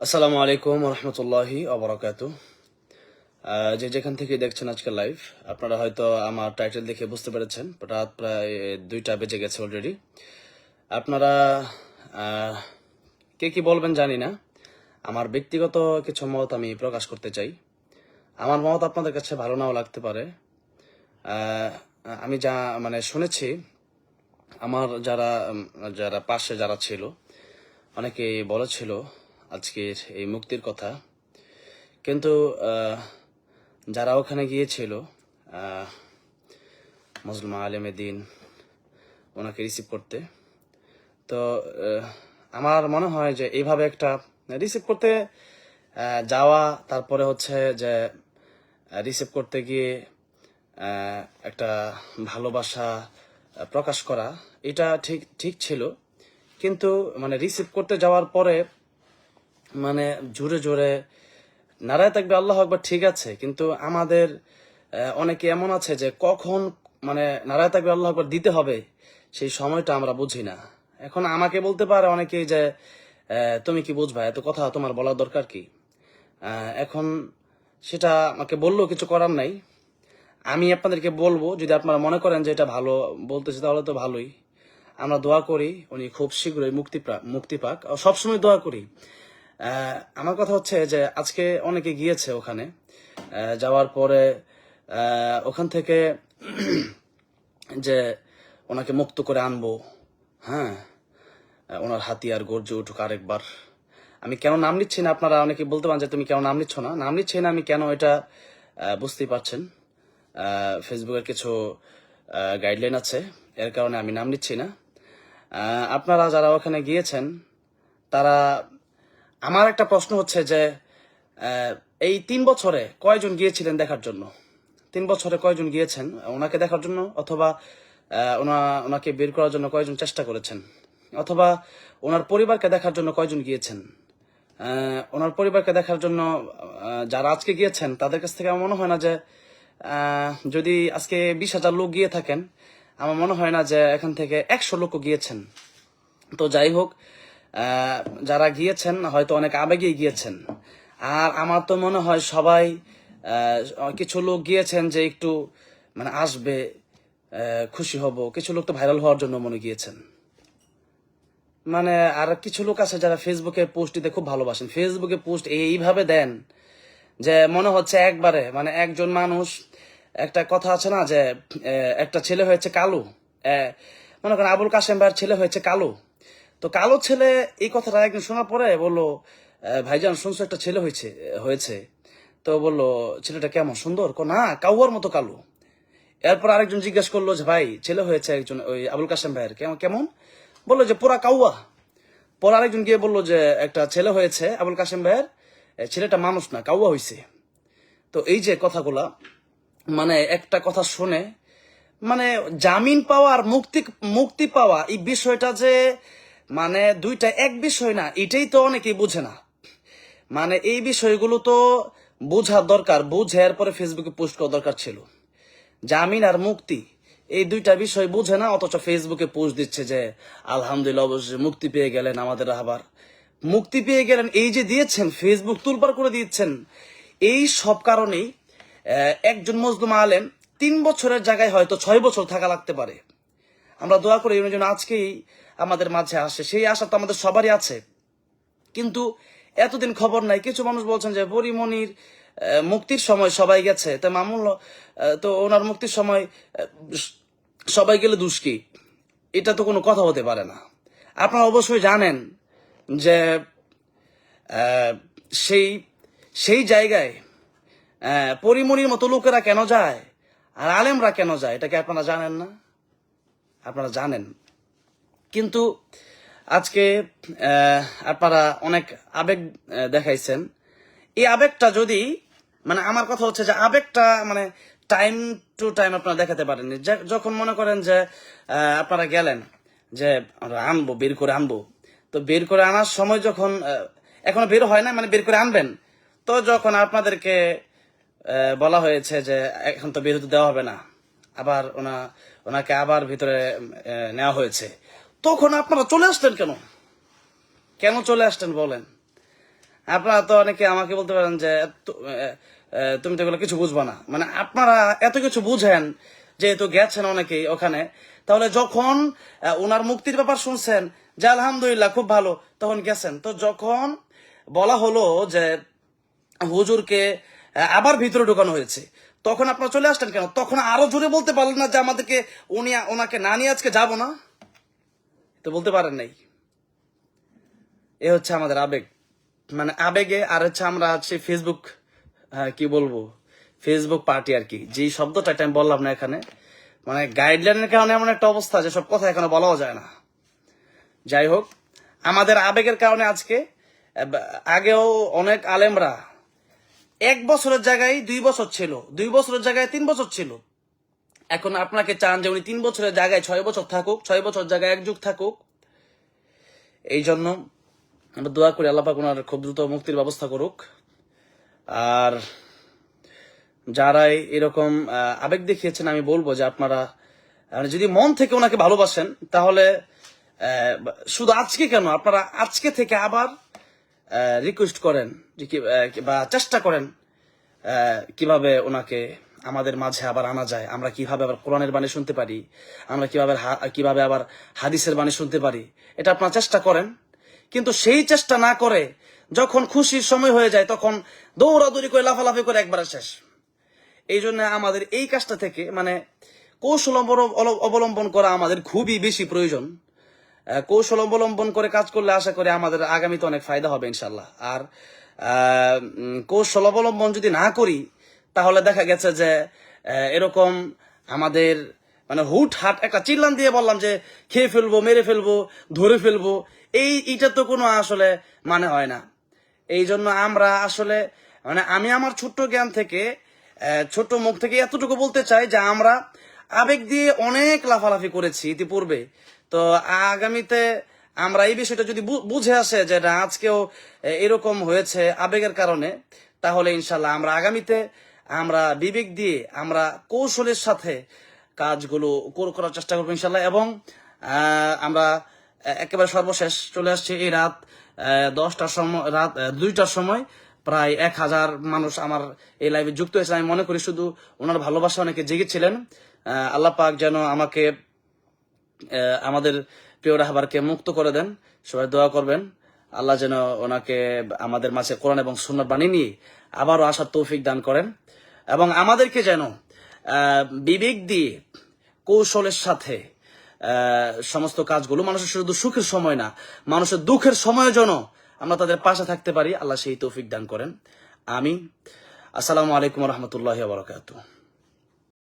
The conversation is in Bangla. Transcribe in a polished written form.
আসসালামু আলাইকুম রহমতুল্লাহি অবরাকাতু। যে যেখান থেকে দেখছেন আজকের লাইভ, আপনারা হয়তো আমার টাইটেল দেখে বুঝতে পেরেছেন। রাত প্রায় 2টা বেজে গেছে অলরেডি। আপনারা আহ, কে কি বলবেন জানি না। আমার ব্যক্তিগত কিছু মত আমি প্রকাশ করতে চাই। আমার মত আপনাদের কাছে ভালো নাও লাগতে পারে। আহ, আমি যা শুনেছি, আমার যারা যারা পাশে যারা ছিল, অনেকেই বলেছিল আজকের এই মুক্তির কথা। কিন্তু যারা ওখানে গিয়েছিল, আহ, মুসলিম আলেমে দিন ওনাকে রিসিভ করতে, তো আমার মনে হয় যে এইভাবে একটা রিসিভ করতে যাওয়া, তারপরে হচ্ছে যে রিসিভ করতে গিয়ে একটা ভালোবাসা প্রকাশ করা, এটা ঠিক ঠিক ছিল। কিন্তু রিসিভ করতে যাওয়ার পরে জোরে জোরে নারায় থাকবে আল্লাহ আকবার, ঠিক আছে, কিন্তু আমাদের অনেকে এমন আছে যে কখন নারায় থাকবে আল্লাহ আকবার দিতে হবে সেই সময়টা আমরা বুঝি না। এখন আমাকে বলতে পারে অনেকেই যে তুমি কি বুঝবা, এত কথা তোমার বলার দরকার কি? এখন সেটা আমাকে বললেও কিছু করার নাই। আমি আপনাদেরকে বলবো, যদি আপনারা মনে করেন যে এটা ভালো বলতেছে তাহলে তো ভালোই। আমরা দোয়া করি উনি খুব শীঘ্রই মুক্তি পাক, সবসময় দোয়া করি। আমার কথা হচ্ছে যে আজকে অনেকে গিয়েছে ওখানে, যাওয়ার পরে ওখান থেকে যে ওনাকে মুক্ত করে আনবো, হ্যাঁ, ওনার হাতিয়ার গর্জে উঠুক আরেকবার। আমি কেন নাম নিচ্ছি না, আপনারা অনেকে বলতে পারেন যে তুমি কেন নাম নিচ্ছ না। নাম নিচ্ছি না আমি কেন, এটা বুঝতেই পারছেন। ফেসবুকের কিছু গাইডলাইন আছে, এর কারণে আমি নাম নিচ্ছি না। আপনারা যারা ওখানে গিয়েছেন, তারা, আমার একটা প্রশ্ন হচ্ছে যে এই 3 বছরে কয়জন গিয়েছিলেন দেখার জন্য? 3 বছরে কয়জন গিয়েছেন ওনাকে দেখার জন্য? অথবা ওনাকে বের করার জন্য কয়জন চেষ্টা করেছেন? অথবা ওনার পরিবারকে দেখার জন্য কয়জন গিয়েছেন? ওনার পরিবারকে দেখার জন্য যারা আজকে গিয়েছেন তাদের কাছ থেকে আমার মনে হয় না যে যদি আজকে 20,000 লোক গিয়ে থাকেন, আমার মনে হয় না যে এখান থেকে 100 লোকও গিয়েছেন। তো যাই হোক, যারা গিয়েছেন হয়তো অনেক আবেগে গিয়েছেন। আর আমার তো মনে হয় সবাই, কিছু লোক গিয়েছেন যে একটু আসবে, খুশি হব। কিছু লোক তো ভাইরাল হওয়ার জন্য মনে গিয়েছেন। আর কিছু লোক আছে যারা ফেসবুকে পোস্ট দিতে খুব ভালোবাসেন। ফেসবুকে পোস্ট এইভাবে দেন যে মনে হচ্ছে একবারে একজন মানুষ, একটা কথা আছে না যে একটা ছেলে হয়েছে কালো, মনে করেন আবুল কাশেম ভাইয়ের ছেলে হয়েছে কালো। তো কালো ছেলে এই কথাটা একদিন শোনার পরে বললো, ভাইজান শুনছো একটা ছেলে হয়েছে হয়েছে তো বললো, ছেলেটা কেমন, সুন্দর? না, কাউয়ার মতো কালো। এরপর আরেকজন জিজ্ঞেস করলো যে ভাই, ছেলে হয়েছে একজন ওই আবুল কাশেম ভাইয়ের, কেমন? বললো যে পুরা কাউয়া। পর আরেকজন গিয়ে বললো যে একটা ছেলে হয়েছে আবুল কাশেম ভাইয়ের, ছেলেটা মানুষ না, কাউয়া হয়েছে। তো এই যে কথাগুলা, একটা কথা শুনে জামিন পাওয়া আর মুক্তি পাওয়া, এই বিষয়টা যে দুইটা এক বিষয় না, এটাই তো অনেকেই বুঝে না। এই বিষয়গুলো তো বোঝার দরকার, বুঝে এরপরে ফেসবুকে পোস্ট করা দরকার ছিল। জামিন আর মুক্তি, এই দুইটা বিষয় বুঝে না, অথচ ফেসবুকে পোস্ট দিচ্ছে যে আলহামদুলিল্লাহ অবশ্যই মুক্তি পেয়ে গেলেন আমাদের রাহবার, মুক্তি পেয়ে গেলেন। এই যে দিয়েছেন, ফেসবুক তুলপার করে দিচ্ছেন। এই সব কারণেই একজন মজলুম আলেম 3 বছরের জায়গায় হয়তো 6 বছর থাকা লাগতে পারে। আমরা দোয়া করি উনি যেন আজকেই আমাদের মাঝে আসে, সেই আশা তো আমাদের সবারই আছে। কিন্তু এতদিন খবর নাই। কিছু মানুষ বলছেন যে পরিমণির মুক্তির সময় সবাই গেছে, তো মামুন তো ওনার মুক্তির সময় সবাই গেলে দোষ কি? এটা তো কোনো কথা হতে পারে না। আপনারা অবশ্যই জানেন যে সেই সেই জায়গায় পরিমণির মতো লোকেরা কেন যায় আর আলেমরা কেন যায়, এটাকে আপনারা জানেন না? আপনারা জানেন। কিন্তু আজকে আপনারা অনেক আবেগ দেখাইছেন। এই আবেগটা যদি আমার কথা হচ্ছে যে আবেগটা টাইম টু টাইম আপনারা দেখাতে পারেন। যখন মনে করেন যে আপনারা গেলেন যে আনবো, বের করে আনবো, তো বের করে আনার সময় যখন এখনো বের হয় না, বের করে আনবেন, তো যখন আপনাদেরকে বলা হয়েছে যে এখন তো বের হতে দেওয়া হবে না, আবার ওনাকে আবার ভিতরে নেওয়া হয়েছে, তখন আপনারা চলে আসলেন কেন? কেন চলে আসলেন বলেন? আপনারা তো অনেকে আমাকে বলতে পারেন যে তুমি তো এগুলো কিছু বুঝবা না, মানে আপনারা এত কিছু বুঝেন যেহেতু গেছেন অনেকেই ওখানে, তাহলে যখন ওনার মুক্তির ব্যাপার শুনছেন যে আলহামদুলিল্লাহ খুব ভালো, তখন গেছেন। তো যখন বলা হলো যে হুজুরকে আবার ভিতরে ঢুকানো হয়েছে, তখন আপনারা চলে আসলেন কেন? তখন আরো জোরে বলতে পারলেন না যে আমাদেরকে ওনাকে না নিয়ে আজকে যাবো না? তো বলতে পারেন নাই। এ হচ্ছে আমাদের আবেগ, মানে আবেগে। আর হচ্ছে আমরা হচ্ছে ফেসবুক, কি বলবো, ফেসবুক পার্টি আর কি, যে শব্দটা আমি বললাম না এখানে, মানে গাইডলাইনের কারণে এমন একটা অবস্থা যে সব কথা এখানে বলাও যায় না। যাই হোক, আমাদের আবেগের কারণে আজকে আগেও অনেক আলেমরা 1 বছরের জায়গায় 2 বছর ছিল, 2 বছরের জায়গায় 3 বছর ছিল। এখন আপনাকে চান যে উনি 3 বছরের জায়গায় 6 বছর থাকুক, 6 বছর জায়গায় 1 যুগ থাকুক। এই জন্য আমরা দোয়া করি আল্লাহ পাক ওনার খুব দ্রুত মুক্তির ব্যবস্থা করুক। আর যারাই এরকম আবেগ দেখিয়েছেন, আমি বলবো যে আপনারা যদি মন থেকে ওনাকে ভালোবাসেন, তাহলে শুধু আজকে কেন, আপনারা আজকে থেকে আবার রিকোয়েস্ট করেন যে বা চেষ্টা করেন কিভাবে ওনাকে আমাদের মাঝে আবার আনা যায়, আমরা কিভাবে আবার কোরআনের বাণী শুনতে পারি, আমরা কিভাবে আবার হাদিসের বাণী শুনতে পারি, এটা আপনারা চেষ্টা করেন। কিন্তু সেই চেষ্টা না করে যখন খুশির সময় হয়ে যায় তখন দৌড়াদৌড়ি করে লাফালাফি করে একবারে শেষ। এই জন্য আমাদের এই কাজটা থেকে মানে কৌশল অবলম্বন করা আমাদের খুবই বেশি প্রয়োজন। কৌশল অবলম্বন করে কাজ করলে আশা করি আমাদের আগামীতে অনেক ফায়দা হবে ইনশাল্লাহ। আর কৌশল অবলম্বন যদি না করি, তাহলে দেখা গেছে যে এরকম আমাদের মানে হুট হাট একটা চিল্লান দিয়ে বললাম যে খেয়ে ফেলবো, মেরে ফেলবো, ধরে ফেলবো, এইটা তো কোনো আসলে মানে হয় না। এই জন্য আমরা আসলে মানে আমি আমার ছোট্ট জ্ঞান থেকে, ছোট্ট মুখ থেকে এতটুকু বলতে চাই যে আমরা আবেগ দিয়ে অনেক লাফালাফি করেছি ইতিপূর্বে। তো আগামীতে আমরা এই বিষয়টা যদি বুঝে আসে যে না আজকেও এরকম হয়েছে আবেগের কারণে, তাহলে ইনশাল্লাহ আমরা আগামীতে আমরা বিবেক দিয়ে আমরা কৌশলের সাথে কাজগুলো করার চেষ্টা করবো ইনশাল্লাহ। এবং আমরা একেবারে সর্বশেষ চলে আসছি এই রাত 10টার সময়, রাত 2টার সময় প্রায় 1000 মানুষ আমার এই লাইভে যুক্ত হয়েছে। আমি মনে করি শুধু ওনার ভালোবাসা অনেকে জেগেছিলেন। আল্লাহ পাক যেন আমাকে আমাদের প্রিয় রাহবারকে মুক্ত করে দেন। সবাই দোয়া করবেন আল্লাহ যেন ওনাকে আমাদের মাঝে কোরআন এবং সুন্নাত বাণী নিয়ে আবারও আসার তৌফিক দান করেন, এবং আমাদেরকে যেন বিবেক দিয়ে কৌশলের সাথে সমস্ত কাজগুলো, মানুষের শুধু সুখের সময় না, মানুষের দুঃখের সময় যেন আমরা তাদের পাশে থাকতে পারি, আল্লাহ সেই তৌফিক দান করেন। আমিন। আসসালামু আলাইকুম ওয়া রাহমাতুল্লাহি ওয়া বারাকাতুহু।